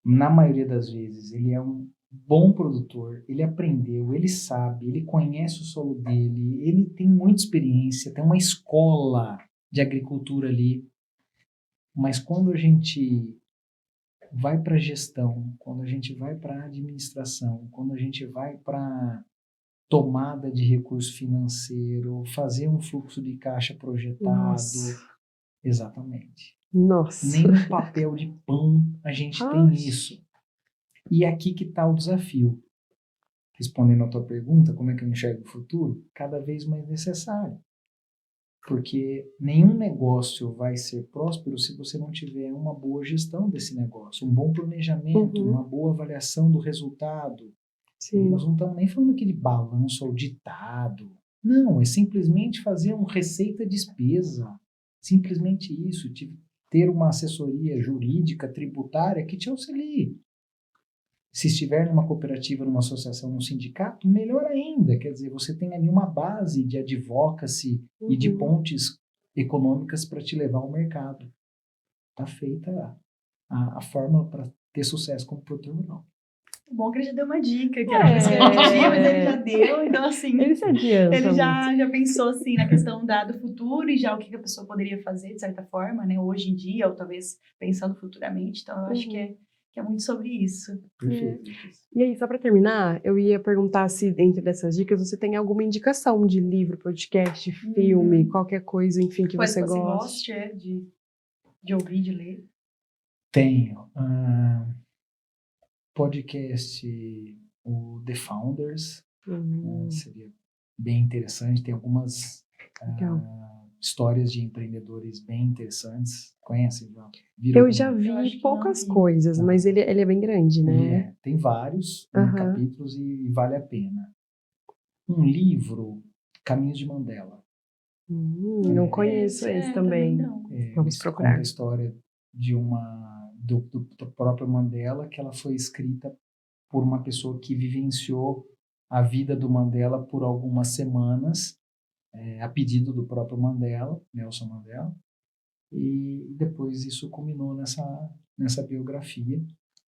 na maioria das vezes, ele é um bom produtor, ele aprendeu, ele sabe, ele conhece o solo dele, ele tem muita experiência, tem uma escola de agricultura ali. Mas quando a gente vai para a gestão, quando a gente vai para a administração, quando a gente vai para tomada de recurso financeiro, fazer um fluxo de caixa projetado. Nossa. Exatamente. Nossa. Nem no papel de pão a gente tem isso. E aqui que está o desafio. Respondendo à tua pergunta, como é que eu enxergo o futuro? Cada vez mais necessário. Porque nenhum negócio vai ser próspero se você não tiver uma boa gestão desse negócio, um bom planejamento, uma boa avaliação do resultado. Sim. Nós não estamos nem falando aqui de balanço ou ditado. Não, é simplesmente fazer uma receita-despesa. Simplesmente isso, ter uma assessoria jurídica, tributária que te auxilie. Se estiver numa cooperativa, numa associação, num sindicato, melhor ainda. Quer dizer, você tem ali uma base de advocacy e de pontes econômicas para te levar ao mercado. Está feita a fórmula para ter sucesso como produtor rural. Bom que ele já deu uma dica, que era uma coisa que ele pedia, mas ele já deu, então assim... Ele se adianta. Ele já pensou, assim, na questão do futuro e já o que a pessoa poderia fazer, de certa forma, né, hoje em dia, ou talvez pensando futuramente, então eu acho que é muito sobre isso. Perfeito. E aí, só para terminar, eu ia perguntar se dentro dessas dicas você tem alguma indicação de livro, podcast, filme, qualquer coisa, enfim, que você goste. De ouvir, de ler. Tenho. Podcast, o The Founders, seria bem interessante, tem algumas Legal. histórias de empreendedores bem interessantes. Conhecem, João? Eu já Eu acho vi que poucas não vi. coisas, mas ele é bem grande, né? Tem vários Aham. capítulos e vale a pena. Um livro, Caminhos de Mandela. Não conheço esse também. não. Vamos Isso procurar. conta a história de do próprio Mandela, que ela foi escrita por uma pessoa que vivenciou a vida do Mandela por algumas semanas, a pedido do próprio Mandela, Nelson Mandela, e depois isso culminou nessa biografia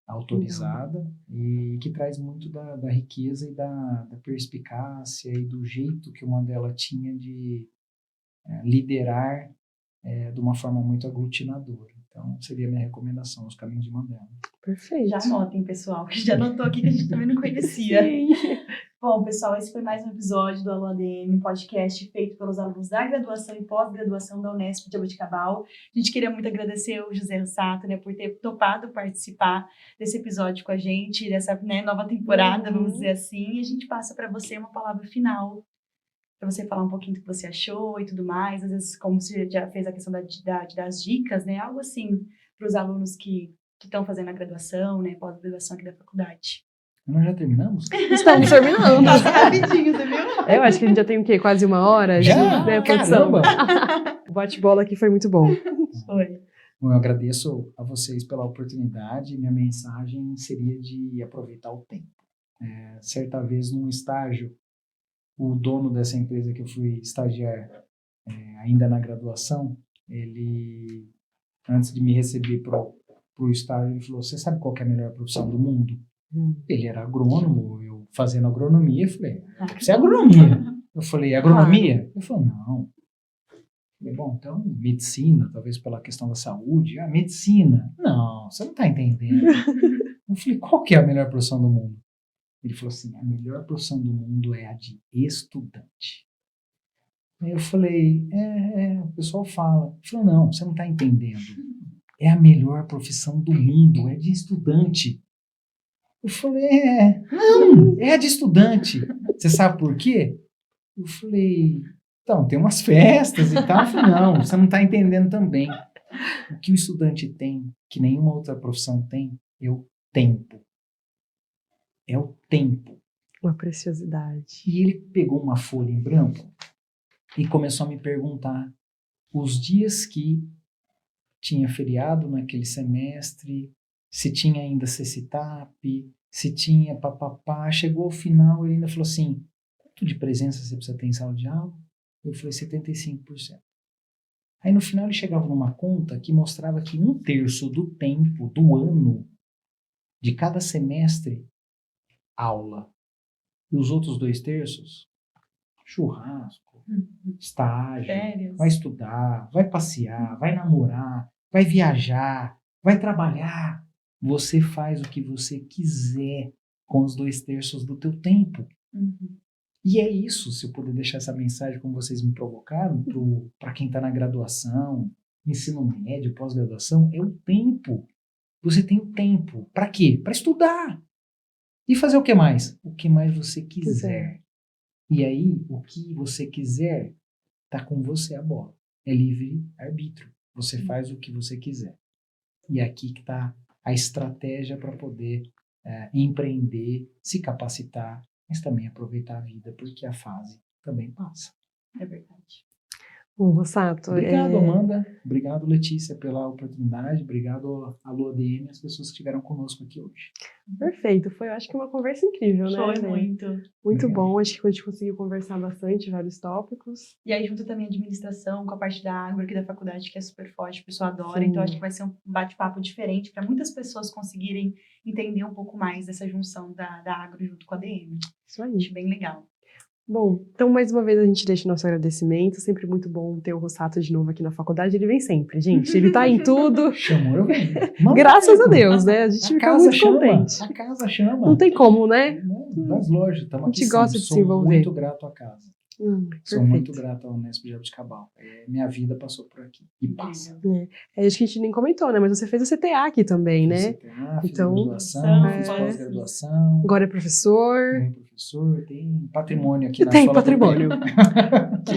autorizada e que traz muito da riqueza e da perspicácia e do jeito que o Mandela tinha de liderar de uma forma muito aglutinadora. Então, seria a minha recomendação, Os Caminhos de Mandela. Perfeito. Já anotem, pessoal, que já anotou aqui que a gente também não conhecia. Sim. Bom, pessoal, esse foi mais um episódio do Alô ADM, podcast feito pelos alunos da graduação e pós-graduação da Unesp de Jaboticabal. A gente queria muito agradecer o José Rossato, né, por ter topado participar desse episódio com a gente, dessa nova temporada, vamos dizer assim. E a gente passa para você uma palavra final, para você falar um pouquinho do que você achou e tudo mais. Às vezes, como você já fez a questão das dicas, né, algo assim para os alunos que estão fazendo a graduação, né, pós-graduação aqui da faculdade. Nós já terminamos? Estamos terminando. Passa rapidinho, você viu? Eu acho que a gente já tem o quê? Quase uma hora? Já? Né, produção? Caramba! O bate-bola aqui foi muito bom. Foi. Bom, eu agradeço a vocês pela oportunidade. Minha mensagem seria de aproveitar o tempo. Certa vez, num estágio, o dono dessa empresa que eu fui estagiar, ainda na graduação, ele, antes de me receber para o estágio, ele falou: você sabe qual que é a melhor profissão do mundo? Ele era agrônomo, eu fazendo agronomia, eu falei: você é agronomia? Eu falei: agronomia? Ele falou: não. Eu falei: bom, então medicina, talvez pela questão da saúde. Medicina? Não, você não está entendendo. Eu falei: qual que é a melhor profissão do mundo? Ele falou assim: a melhor profissão do mundo é a de estudante. Aí eu falei: o pessoal fala. Ele falou: não, você não está entendendo. É a melhor profissão do mundo, é de estudante. Eu falei: não, é a de estudante. Você sabe por quê? Eu falei: então, tem umas festas e tal. Eu falei: não, você não está entendendo também. O que o estudante tem, que nenhuma outra profissão tem, é o tempo. É o tempo. Uma preciosidade. E ele pegou uma folha em branco e começou a me perguntar os dias que tinha feriado naquele semestre, se tinha ainda CECITAP, se tinha papapá. Chegou ao final, ele ainda falou assim: quanto de presença você precisa ter em sala de aula? Eu falei: 75%. Aí no final ele chegava numa conta que mostrava que 1/3 do tempo, do ano, de cada semestre, aula. E os outros 2/3, churrasco, estágio, Férias. vai estudar, vai passear, vai namorar, vai viajar, vai trabalhar. Você faz o que você quiser com os 2/3 do teu tempo. E é isso, se eu puder deixar essa mensagem como vocês me provocaram, para quem está na graduação, ensino médio, pós-graduação, é o tempo. Você tem o tempo. Para quê? Para estudar. E fazer o que mais? O que mais você quiser. E aí, o que você quiser, tá com você a bola. É livre arbítrio. Você faz o que você quiser. E é aqui que está a estratégia para poder empreender, se capacitar, mas também aproveitar a vida, porque a fase também passa. É verdade. Bom, Rossato. Obrigado, Amanda. Obrigado, Letícia, pela oportunidade. Obrigado, Alô ADM, as pessoas que estiveram conosco aqui hoje. Perfeito. Foi, eu acho que uma conversa incrível, né? Foi muito. Muito Obrigado. bom. Acho que a gente conseguiu conversar bastante, vários tópicos. E aí, junto também a administração, com a parte da agro aqui da faculdade, que é super forte, o pessoal adora. Sim. Então, acho que vai ser um bate-papo diferente para muitas pessoas conseguirem entender um pouco mais dessa junção da agro junto com a ADM. Isso aí. Acho bem legal. Bom, então mais uma vez a gente deixa o nosso agradecimento. Sempre muito bom ter o Rossato de novo aqui na faculdade. Ele vem sempre, gente. Ele tá em tudo. Chamou, eu venho. Graças a Deus, né? A gente A fica casa muito chama. contente. A casa chama. Não tem como, né? Das lojas, estamos A gente aqui gosta sempre. de se envolver. Sou muito grato à casa. Sou muito Perfeito. grato ao Unesp de Jaboticabal. Minha vida passou por aqui. E passa. Incrível. Acho que a gente nem comentou, né? Mas você fez a CTA aqui também, né? Fiz CTA, fiz Então, graduação, fiz é. pós-graduação. Agora é professor. Fui professor. professor, tem patrimônio aqui na Tem sua patrimônio.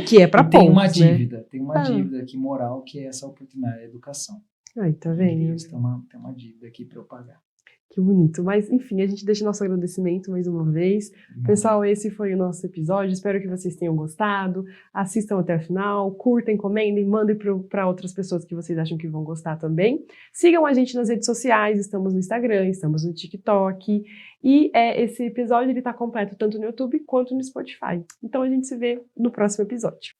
que é para poucos, tem uma né? dívida, tem uma Ah. dívida aqui moral, que é essa oportunidade, a educação. Ai, tá vendo? Tem uma dívida aqui para eu pagar. Que bonito. Mas, enfim, a gente deixa nosso agradecimento mais uma vez. Pessoal, esse foi o nosso episódio. Espero que vocês tenham gostado. Assistam até o final, curtem, comentem, mandem para outras pessoas que vocês acham que vão gostar também. Sigam a gente nas redes sociais, estamos no Instagram, estamos no TikTok. E esse episódio está completo tanto no YouTube quanto no Spotify. Então a gente se vê no próximo episódio.